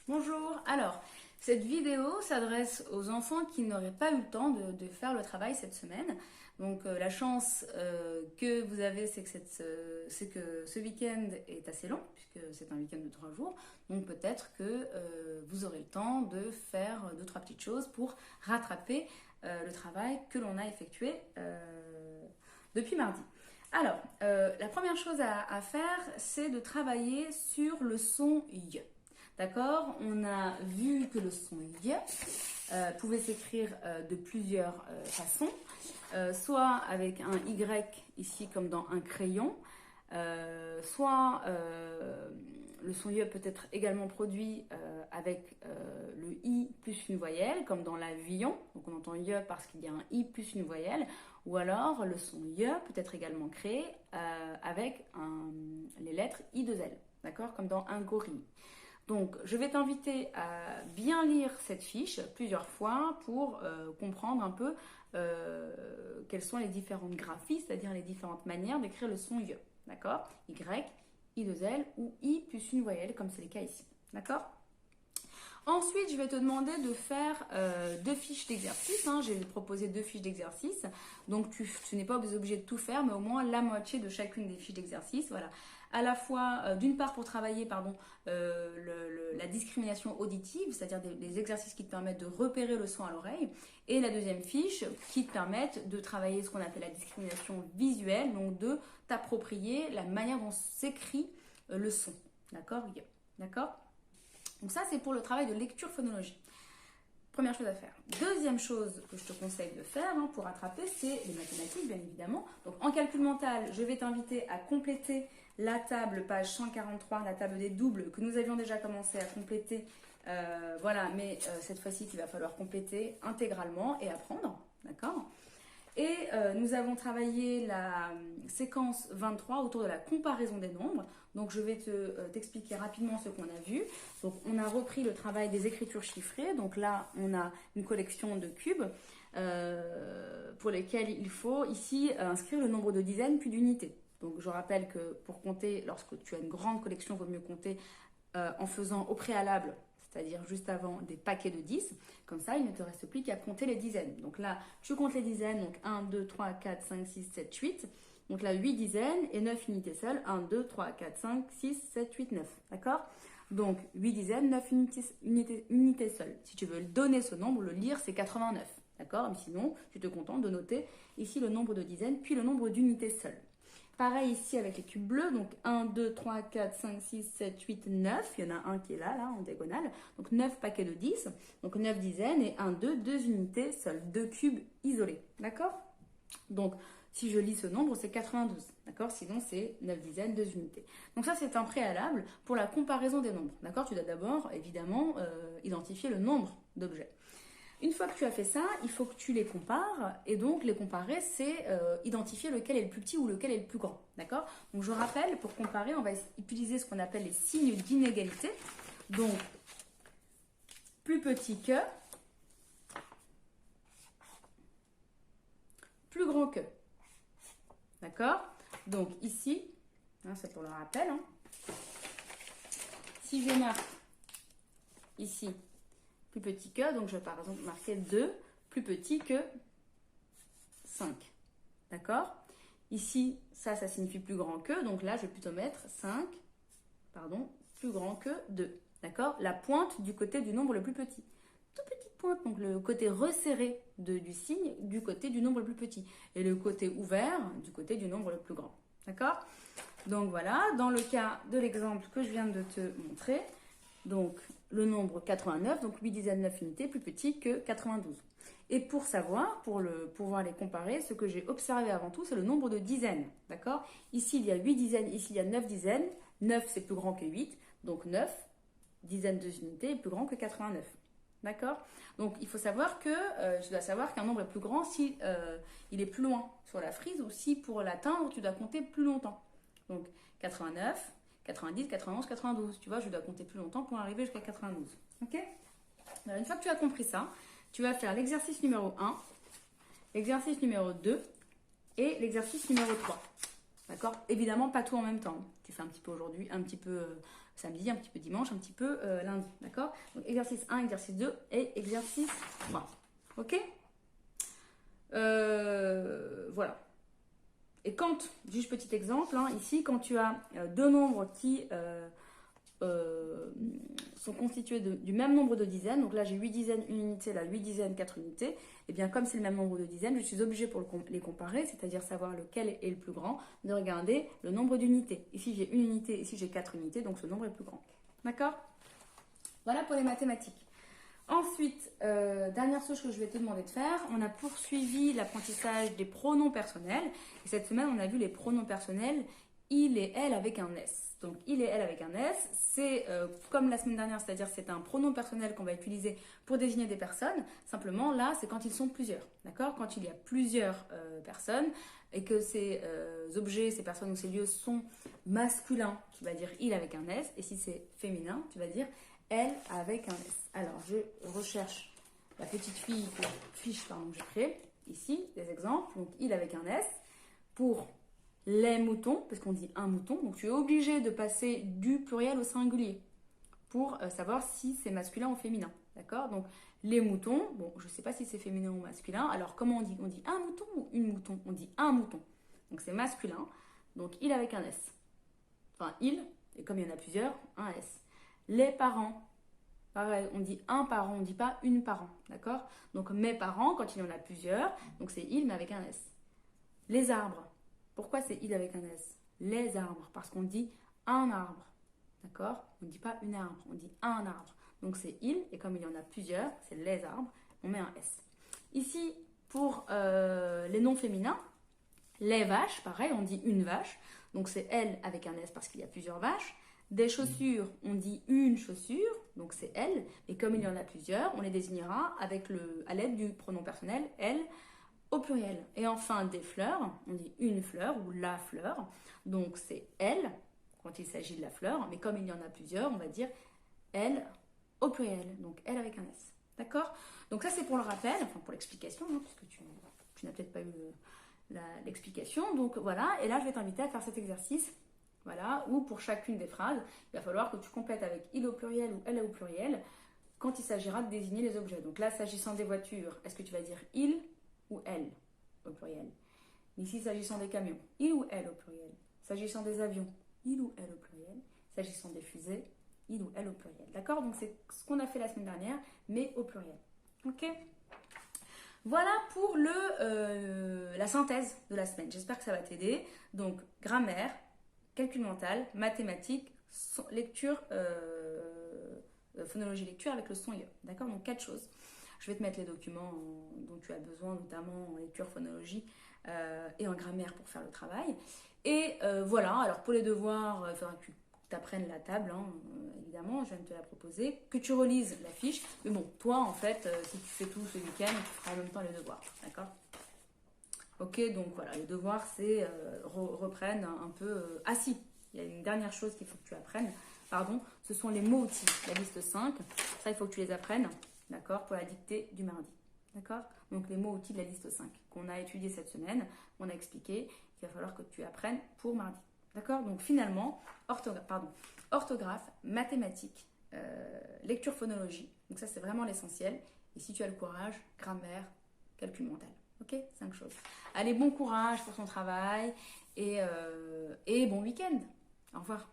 Bonjour, alors cette vidéo s'adresse aux enfants qui n'auraient pas eu le temps de faire le travail cette semaine. Donc la chance que vous avez, c'est que ce week-end est assez long, puisque c'est un week-end de 3 jours. Donc peut-être que vous aurez le temps de faire 2-3 petites choses pour rattraper le travail que l'on a effectué depuis mardi. Alors, la première chose à faire, c'est de travailler sur le son Y. D'accord? On a vu que le son Y pouvait s'écrire de plusieurs façons, soit avec un Y ici comme dans un crayon, soit le son Y peut être également produit avec le I plus une voyelle, comme dans l'avion. Donc on entend Y parce qu'il y a un I plus une voyelle. Ou alors le son Y peut être également créé avec les lettres I2L, d'accord? Comme dans un gorille. Donc, je vais t'inviter à bien lire cette fiche plusieurs fois pour comprendre un peu quelles sont les différentes graphies, c'est-à-dire les différentes manières d'écrire le son Y. D'accord? Y, I2L ou I plus une voyelle, comme c'est le cas ici. D'accord? Ensuite, je vais te demander de faire 2 fiches d'exercice. J'ai proposé 2 fiches d'exercice. Donc, tu n'es pas obligé de tout faire, mais au moins la moitié de chacune des fiches d'exercice. Voilà. À la fois, d'une part, pour travailler la discrimination auditive, c'est-à-dire des exercices qui te permettent de repérer le son à l'oreille. Et la deuxième fiche qui te permettent de travailler ce qu'on appelle la discrimination visuelle, donc de t'approprier la manière dont s'écrit le son. D'accord? D'accord? Donc ça, c'est pour le travail de lecture phonologique. Première chose à faire. Deuxième chose que je te conseille de faire pour rattraper, c'est les mathématiques, bien évidemment. Donc en calcul mental, je vais t'inviter à compléter la table, page 143, la table des doubles, que nous avions déjà commencé à compléter. Voilà, mais cette fois-ci, il va falloir compléter intégralement et apprendre. D'accord ? Et nous avons travaillé la séquence 23 autour de la comparaison des nombres. Donc je vais t'expliquer rapidement ce qu'on a vu. Donc on a repris le travail des écritures chiffrées. Donc là on a une collection de cubes pour lesquels il faut ici inscrire le nombre de dizaines puis d'unités. Donc je rappelle que pour compter, lorsque tu as une grande collection, il vaut mieux compter en faisant au préalable, c'est-à-dire juste avant des paquets de 10. Comme ça, il ne te reste plus qu'à compter les dizaines. Donc là, tu comptes les dizaines, donc 1, 2, 3, 4, 5, 6, 7, 8. Donc là, 8 dizaines et 9 unités seules. 1, 2, 3, 4, 5, 6, 7, 8, 9. D'accord? Donc 8 dizaines, 9 unités seules. Si tu veux donner ce nombre, le lire, c'est 89. D'accord? Mais sinon, tu te contentes de noter ici le nombre de dizaines, puis le nombre d'unités seules. Pareil ici avec les cubes bleus, donc 1, 2, 3, 4, 5, 6, 7, 8, 9. Il y en a un qui est là, en diagonale. Donc 9 paquets de 10, donc 9 dizaines et 1, 2, 2 unités seules, 2 cubes isolés. D'accord? Donc si je lis ce nombre, c'est 92. D'accord? Sinon c'est 9 dizaines, 2 unités. Donc ça c'est un préalable pour la comparaison des nombres. D'accord? Tu dois d'abord évidemment identifier le nombre d'objets. Une fois que tu as fait ça, il faut que tu les compares. Et donc, les comparer, c'est identifier lequel est le plus petit ou lequel est le plus grand. D'accord? Donc, je rappelle, pour comparer, on va utiliser ce qu'on appelle les signes d'inégalité. Donc, plus petit que, plus grand que. D'accord? Donc, ici, c'est pour le rappel. Si je marque ici, plus petit que, donc je vais par exemple marquer 2, plus petit que 5. D'accord? Ici, ça signifie plus grand que, donc là je vais plutôt mettre 5, plus grand que 2. D'accord? La pointe du côté du nombre le plus petit. Toute petite pointe, donc le côté resserré du signe du côté du nombre le plus petit. Et le côté ouvert du côté du nombre le plus grand. D'accord? Donc voilà, dans le cas de l'exemple que je viens de te montrer, donc le nombre 89, donc 8 dizaines 9 unités, plus petit que 92. Et pour savoir, pour pouvoir les comparer, ce que j'ai observé avant tout, c'est le nombre de dizaines. D'accord? Ici, il y a 8 dizaines, ici, il y a 9 dizaines. 9, c'est plus grand que 8. Donc 9 dizaines de unités est plus grand que 89. D'accord? Donc il faut savoir que, tu dois savoir qu'un nombre est plus grand si il est plus loin sur la frise ou si pour l'atteindre, tu dois compter plus longtemps. Donc 89, 90, 91, 92. Tu vois, je dois compter plus longtemps pour arriver jusqu'à 92. Ok? Alors, une fois que tu as compris ça, tu vas faire l'exercice numéro 1, l'exercice numéro 2 et l'exercice numéro 3. D'accord? Évidemment, pas tout en même temps. Tu fais un petit peu aujourd'hui, un petit peu samedi, un petit peu dimanche, un petit peu lundi. D'accord? Donc exercice 1, exercice 2 et exercice 3. Ok? Voilà. Et quand, juste petit exemple, hein, ici, quand tu as deux nombres qui sont constitués du même nombre de dizaines, donc là j'ai 8 dizaines, 1 unité, là 8 dizaines, 4 unités, et bien comme c'est le même nombre de dizaines, je suis obligée pour les comparer, c'est-à-dire savoir lequel est le plus grand, de regarder le nombre d'unités. Ici j'ai 1 unité, ici j'ai 4 unités, donc ce nombre est plus grand. D'accord? Voilà pour les mathématiques. Ensuite, dernière chose que je vais te demander de faire, on a poursuivi l'apprentissage des pronoms personnels. Et cette semaine, on a vu les pronoms personnels il et elle avec un S. Donc, il et elle avec un S, c'est comme la semaine dernière, c'est-à-dire c'est un pronom personnel qu'on va utiliser pour désigner des personnes. Simplement, là, c'est quand ils sont plusieurs. D'accord? Quand il y a plusieurs personnes et que ces objets, ces personnes ou ces lieux sont masculins, tu vas dire il avec un S. Et si c'est féminin, tu vas dire elle avec un S. Alors, je recherche la petite fiche que j'ai créée. Ici, des exemples. Donc, il avec un S. Pour les moutons, parce qu'on dit un mouton. Donc, tu es obligé de passer du pluriel au singulier pour savoir si c'est masculin ou féminin. D'accord? Donc, les moutons. Bon, je ne sais pas si c'est féminin ou masculin. Alors, comment on dit? On dit un mouton ou une mouton? On dit un mouton. Donc, c'est masculin. Donc, il avec un S. Enfin, il. Et comme il y en a plusieurs, un S. Les parents, pareil, on dit un parent, on ne dit pas une parent, d'accord? Donc mes parents, quand il y en a plusieurs, donc c'est il mais avec un S. Les arbres, pourquoi c'est il avec un S? Les arbres, parce qu'on dit un arbre, d'accord? On ne dit pas une arbre, on dit un arbre. Donc c'est il, et comme il y en a plusieurs, c'est les arbres, on met un S. Ici, pour les noms féminins, les vaches, pareil, on dit une vache, donc c'est elle avec un S parce qu'il y a plusieurs vaches. Des chaussures, on dit une chaussure, donc c'est elle, et comme il y en a plusieurs, on les désignera à l'aide du pronom personnel elle au pluriel. Et enfin, des fleurs, on dit une fleur ou la fleur, donc c'est elle quand il s'agit de la fleur, mais comme il y en a plusieurs, on va dire elle au pluriel, donc elle avec un S. D'accord? Donc ça c'est pour le rappel, enfin pour l'explication, hein, puisque tu n'as peut-être pas eu l'explication. Donc voilà, et là je vais t'inviter à faire cet exercice. Voilà, ou pour chacune des phrases, il va falloir que tu complètes avec il au pluriel ou elle au pluriel quand il s'agira de désigner les objets. Donc là, s'agissant des voitures, est-ce que tu vas dire il ou elle au pluriel? Ici, s'agissant des camions, il ou elle au pluriel. S'agissant des avions, il ou elle au pluriel. S'agissant des fusées, il ou elle au pluriel. D'accord? Donc c'est ce qu'on a fait la semaine dernière, mais au pluriel. Ok? Voilà pour la synthèse de la semaine. J'espère que ça va t'aider. Donc, grammaire, calcul mental, mathématiques, lecture, phonologie lecture avec le son IE. D'accord? Donc 4 choses. Je vais te mettre les documents dont tu as besoin, notamment en lecture, phonologie et en grammaire pour faire le travail. Et voilà, alors pour les devoirs, il faudra que tu apprennes la table, hein, évidemment, je viens de te la proposer, que tu relises la fiche. Mais bon, toi, en fait, si tu fais tout ce week-end, tu feras en même temps les devoirs. D'accord? Ok, donc voilà, les devoirs, c'est reprennent un peu... Ah si, il y a une dernière chose qu'il faut que tu apprennes, pardon, ce sont les mots-outils, la liste 5. Ça, il faut que tu les apprennes, d'accord, pour la dictée du mardi. D'accord? Donc les mots-outils de la liste 5 qu'on a étudié cette semaine, on a expliqué qu'il va falloir que tu apprennes pour mardi. D'accord? Donc finalement, orthographe, mathématiques, lecture phonologie. Donc ça, c'est vraiment l'essentiel. Et si tu as le courage, grammaire, calcul mental. Ok? 5 choses. Allez, bon courage pour ton travail et bon week-end. Au revoir.